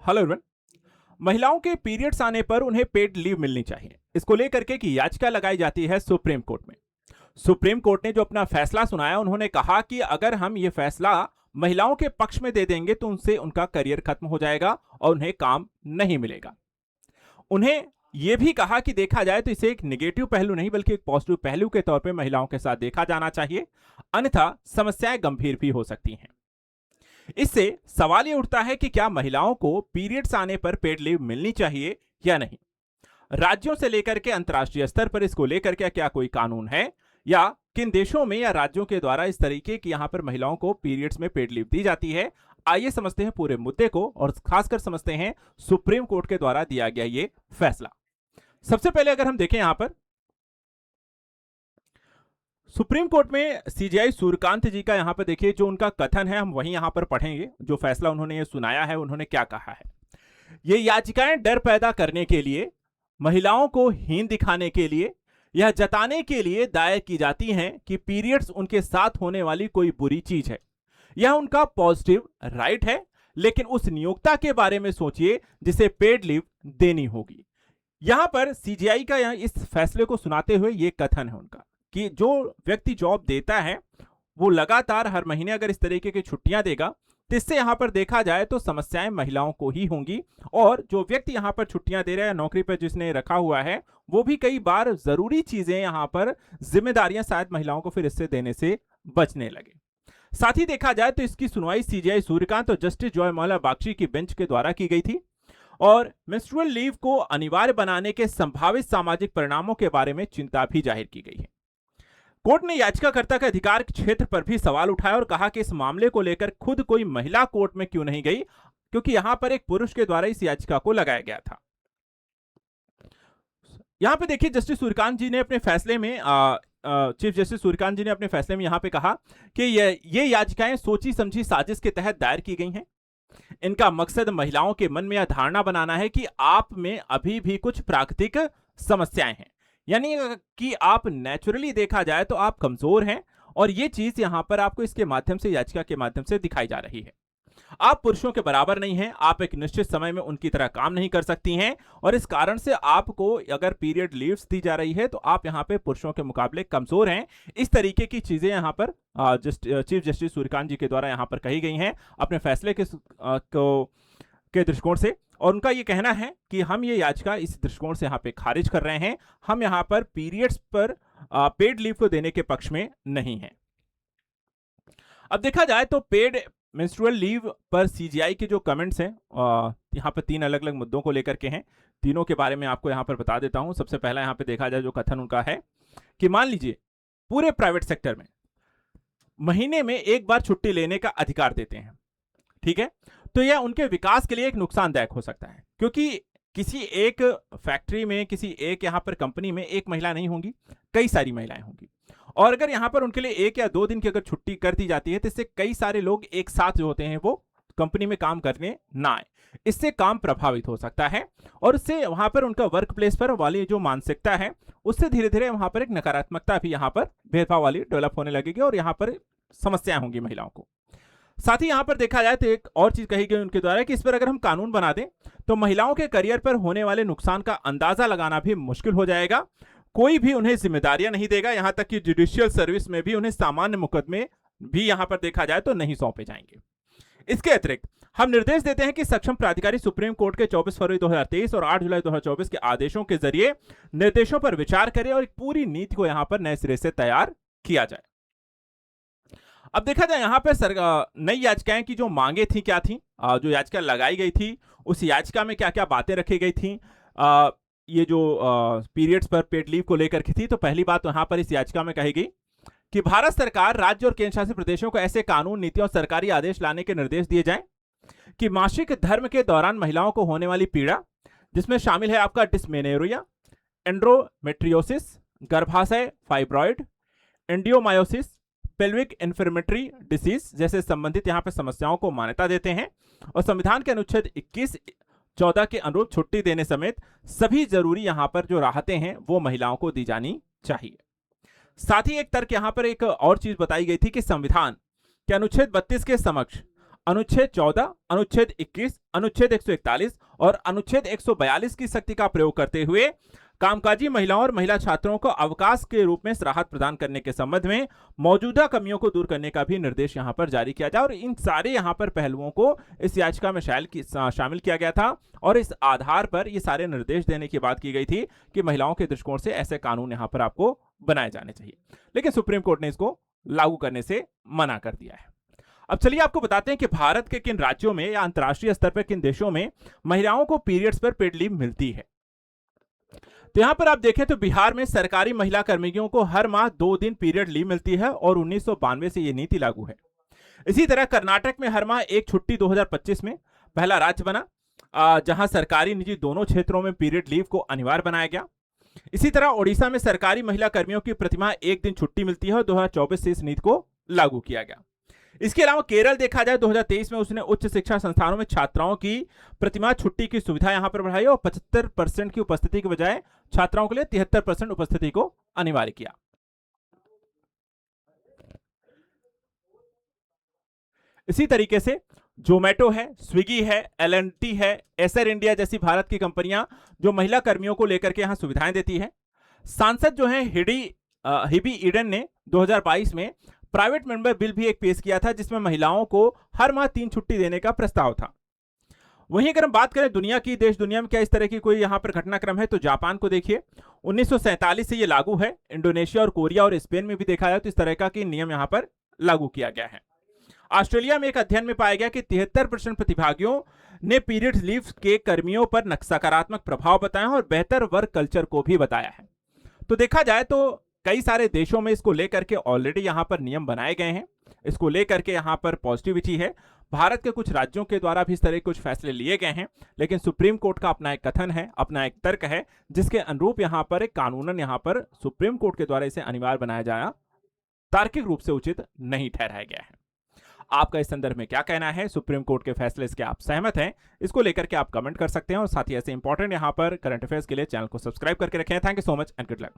Hello everyone. महिलाओं के periods आने पर उन्हें पेड लीव मिलनी चाहिए, इसको लेकर के की याचिका लगाई जाती है सुप्रीम कोर्ट में। सुप्रीम कोर्ट ने जो अपना फैसला सुनाया, उन्होंने कहा कि अगर हम ये फैसला महिलाओं के पक्ष में दे देंगे तो उनसे उनका करियर खत्म हो जाएगा और उन्हें काम नहीं मिलेगा। उन्हें यह भी कहा कि देखा जाए तो इसे एक नेगेटिव पहलू नहीं बल्कि एक पॉजिटिव पहलू के तौर पे महिलाओं के साथ देखा जाना चाहिए, अन्यथा समस्याएं गंभीर भी हो सकती हैं। इससे सवाल ये उठता है कि क्या महिलाओं को पीरियड्स आने पर पेड लीव मिलनी चाहिए या नहीं। राज्यों से लेकर के अंतर्राष्ट्रीय स्तर पर इसको लेकर के क्या कोई कानून है, या किन देशों में या राज्यों के द्वारा इस तरीके की यहां पर महिलाओं को पीरियड्स में पेड लीव दी जाती है। आइए समझते हैं पूरे मुद्दे को और खासकर समझते हैं सुप्रीम कोर्ट के द्वारा दिया गया ये फैसला। सबसे पहले अगर हम देखें यहां पर सुप्रीम कोर्ट में सीजेआई सूर्यकांत जी का यहां पर देखिए जो उनका कथन है, हम वही यहां पर पढ़ेंगे। जो फैसला उन्होंने ये सुनाया है, उन्होंने क्या कहा है। ये याचिकाएं डर पैदा करने के लिए, महिलाओं को हीन दिखाने के लिए, यह जताने के लिए दायर की जाती हैं कि पीरियड्स उनके साथ होने वाली कोई बुरी चीज है। यह उनका पॉजिटिव राइट है, लेकिन उस नियोक्ता के बारे में सोचिए जिसे पेड लीव देनी होगी। यहां पर सीजीआई का इस फैसले को सुनाते हुए यह कथन है उनका कि जो व्यक्ति जॉब देता है वो लगातार हर महीने अगर इस तरीके की छुट्टियां देगा तो इससे यहां पर देखा जाए तो समस्याएं महिलाओं को ही होंगी, और जो व्यक्ति यहां पर छुट्टियां दे रहा है, नौकरी पर जिसने रखा हुआ है, वो भी कई बार जरूरी चीजें यहां पर जिम्मेदारियां शायद महिलाओं को फिर इससे देने से बचने लगे। साथ ही देखा जाए तो इसकी सुनवाई सीजीआई सूर्यकांत और जस्टिस जॉयमाला बागची की बेंच के द्वारा की गई थी और मेंस्ट्रुअल लीव को अनिवार्य बनाने के संभावित सामाजिक परिणामों के बारे में चिंता भी जाहिर की गई है। कोर्ट ने याचिकाकर्ता के अधिकार क्षेत्र पर भी सवाल उठाया और कहा कि इस मामले को लेकर खुद कोई महिला कोर्ट में क्यों नहीं गई, क्योंकि यहां पर एक पुरुष के द्वारा इस याचिका को लगाया गया था। यहां पे देखिए जस्टिस सूर्यकांत जी ने अपने फैसले में चीफ जस्टिस सूर्यकांत जी ने अपने फैसले में यहां पे कहा कि ये याचिकाएं सोची समझी साजिश के तहत दायर की गई हैं। इनका मकसद महिलाओं के मन में यह धारणा बनाना है कि आप में अभी भी कुछ प्राकृतिक समस्याएं हैं, यानी कि आप नेचुरली देखा जाए तो आप कमजोर हैं, और ये चीज यहां पर आपको इसके माध्यम से, याचिका के माध्यम से दिखाई जा रही है। आप पुरुषों के बराबर नहीं हैं, आप एक निश्चित समय में उनकी तरह काम नहीं कर सकती हैं, और इस कारण से आपको अगर पीरियड लीव्स दी जा रही है तो आप यहां पे पुरुषों के मुकाबले कमजोर हैं। इस तरीके की चीजें यहां पर चीफ जस्टिस सूर्यकांत जी के द्वारा यहां पर कही गई हैं अपने फैसले के दृष्टिकोण से, और उनका यह कहना है कि हम ये याचिका इस दृष्टिकोण से यहां पे खारिज कर रहे हैं। हम यहां पर पीरियड्स पर पेड लीव को देने के पक्ष में नहीं है। अब देखा जाए तो पेड मेंस्ट्रुअल लीव पर सीजीआई के जो कमेंट्स हैं, यहां पर 3 अलग अलग मुद्दों को लेकर के हैं। तीनों के बारे में आपको यहां पर बता देता हूं। सबसे पहला यहां पे देखा जाए जो कथन उनका है कि मान लीजिए पूरे प्राइवेट सेक्टर में महीने में एक बार छुट्टी लेने का अधिकार देते हैं, ठीक है, तो यह उनके विकास के लिए एक नुकसानदायक हो सकता है, क्योंकि किसी एक फैक्ट्री में, किसी एक यहां पर कंपनी में एक महिला नहीं होंगी, कई सारी महिलाएं होंगी, और अगर यहां पर उनके लिए 1 या 2 दिन की अगर छुट्टी कर दी जाती है तो इससे कई सारे लोग एक साथ जो होते हैं वो कंपनी में काम करने ना आए, इससे काम प्रभावित हो सकता है, और उससे वहां पर उनका वर्क प्लेस पर वाली जो मानसिकता है उससे धीरे धीरे वहां पर एक नकारात्मकता भी यहां पर भेदभाव वाली डेवलप होने लगेगी, और यहां पर समस्याएं होंगी महिलाओं को। साथ ही यहां पर देखा जाए तो एक और चीज कही गई उनके द्वारा कि इस पर अगर हम कानून बना दें तो महिलाओं के करियर पर होने वाले नुकसान का अंदाजा लगाना भी मुश्किल हो जाएगा। कोई भी उन्हें जिम्मेदारियां नहीं देगा, यहां तक कि जुडिशियल सर्विस में भी उन्हें सामान्य मुकदमे भी यहां पर देखा जाए तो नहीं सौंपे जाएंगे। इसके अतिरिक्त हम निर्देश देते हैं कि सक्षम प्राधिकारी सुप्रीम कोर्ट के 24 फरवरी 2023 और 8 जुलाई 2024 के आदेशों के जरिए निर्देशों पर विचार करें और एक पूरी नीति को यहां पर नए सिरे से तैयार किया जाए। अब देखा जाए यहां पर नई याचिकाएं की जो मांगे थी क्या थी, जो याचिका लगाई गई थी उस याचिका में क्या क्या बातें रखी गई थी, ये जो पीरियड्स पर पेड लीव को लेकर की थी। तो पहली बात यहां पर इस याचिका में कही गई कि भारत सरकार, राज्य और केंद्र शासित प्रदेशों को ऐसे कानून, नीति और सरकारी आदेश लाने के निर्देश दिए जाएं कि मासिक धर्म के दौरान महिलाओं को होने वाली पीड़ा, जिसमें शामिल है आपका डिस्मेनोरिया, एंड्रोमेट्रियोसिस, गर्भाशय फाइब्रॉइड, एंडियोमायोसिस, पेल्विक इन्फ्लेमेटरी डिसीज जैसे संबंधित यहां पर समस्याओं को मान्यता देते हैं, और संविधान के अनुच्छेद 21-14 के अनुरूप छुट्टी देने समेत सभी जरूरी यहां पर जो राहतें हैं वो महिलाओं को दी जानी चाहिए। साथ ही एक तर्क यहां पर एक और चीज बताई गई थी कि संविधान के अनुच्छेद 32 के समक्ष अनुच्छेद 14, अनुच्छेद 21, अनुच्छेद 141 और अनुच्छेद 142 की शक्ति का प्रयोग करते हुए कामकाजी महिलाओं और महिला छात्रों को अवकाश के रूप में राहत प्रदान करने के संबंध में मौजूदा कमियों को दूर करने का भी निर्देश यहां पर जारी किया जाए। और इन सारे यहां पर पहलुओं को इस याचिका में शामिल किया गया था और इस आधार पर ये सारे निर्देश देने की बात की गई थी कि महिलाओं के दृष्टिकोण से ऐसे कानून यहां पर आपको बनाए जाने चाहिए, लेकिन सुप्रीम कोर्ट ने इसको लागू करने से मना कर दिया है। अब चलिए आपको बताते हैं कि भारत के किन राज्यों में या अंतर्राष्ट्रीय स्तर पर किन देशों में महिलाओं को पीरियड्स पर पेड लीव मिलती है। तो यहां पर आप देखें तो बिहार में सरकारी महिला कर्मियों को हर माह 2 दिन पीरियड लीव मिलती है और 1992 से यह नीति लागू है। इसी तरह कर्नाटक में हर माह एक छुट्टी 2025 में पहला राज्य बना, जहां सरकारी निजी दोनों क्षेत्रों में पीरियड लीव को अनिवार्य बनाया गया। इसी तरह ओडिशा में सरकारी महिला कर्मियों की प्रतिमाह एक दिन छुट्टी मिलती है और 2024 से इस नीति को लागू किया गया। इसके अलावा केरल देखा जाए 2023 में उसने उच्च शिक्षा संस्थानों में छात्राओं की प्रतिमाह छुट्टी की सुविधा यहां पर बढ़ाई और 75% की उपस्थिति के बजाय छात्राओं के लिए 73% उपस्थिति को अनिवार्य किया। इसी तरीके से जोमेटो है, स्विगी है, एल&टी है, एसर इंडिया जैसी भारत की कंपनियां जो महिला कर्मियों को लेकर के यहां सुविधाएं देती है। सांसद जो है हिबी ईडन ने 2022 में प्राइवेट मेंबर बिल भी एक पेश किया था जिसमें महिलाओं को हर माह 3 छुट्टी देने का प्रस्ताव था। वहीं अगर हम बात करें दुनिया में क्या इस तरह की कोई यहां पर घटनाक्रम है तो जापान को देखिए, 1947 से ये लागू है। इंडोनेशिया और कोरिया और स्पेन में भी देखा जाए तो इस तरह का कि नियम यहां पर लागू किया गया है। ऑस्ट्रेलिया में एक अध्ययन में पाया गया कि 73% प्रतिभागियों ने पीरियड लीव के कर्मियों पर सकारात्मक प्रभाव बताया और बेहतर वर्क कल्चर को भी बताया है। तो देखा जाए तो कई सारे देशों में इसको लेकर के ऑलरेडी यहां पर नियम बनाए गए हैं, इसको लेकर के यहां पर पॉजिटिविटी है। भारत के कुछ राज्यों के द्वारा भी इस तरह के कुछ फैसले लिए गए हैं, लेकिन सुप्रीम कोर्ट का अपना एक कथन है, अपना एक तर्क है, जिसके अनुरूप यहां पर एक कानूनन यहां पर सुप्रीम कोर्ट के द्वारा इसे अनिवार्य बनाया जाना तार्किक रूप से उचित नहीं ठहराया गया है। आपका इस संदर्भ में क्या कहना है? सुप्रीम कोर्ट के फैसले से आप सहमत हैं? इसको लेकर के आप कमेंट कर सकते हैं और साथ ही ऐसे इंपॉर्टेंट यहां पर करंट अफेयर्स के लिए चैनल को सब्सक्राइब करके रखें। Thank you so much and good luck.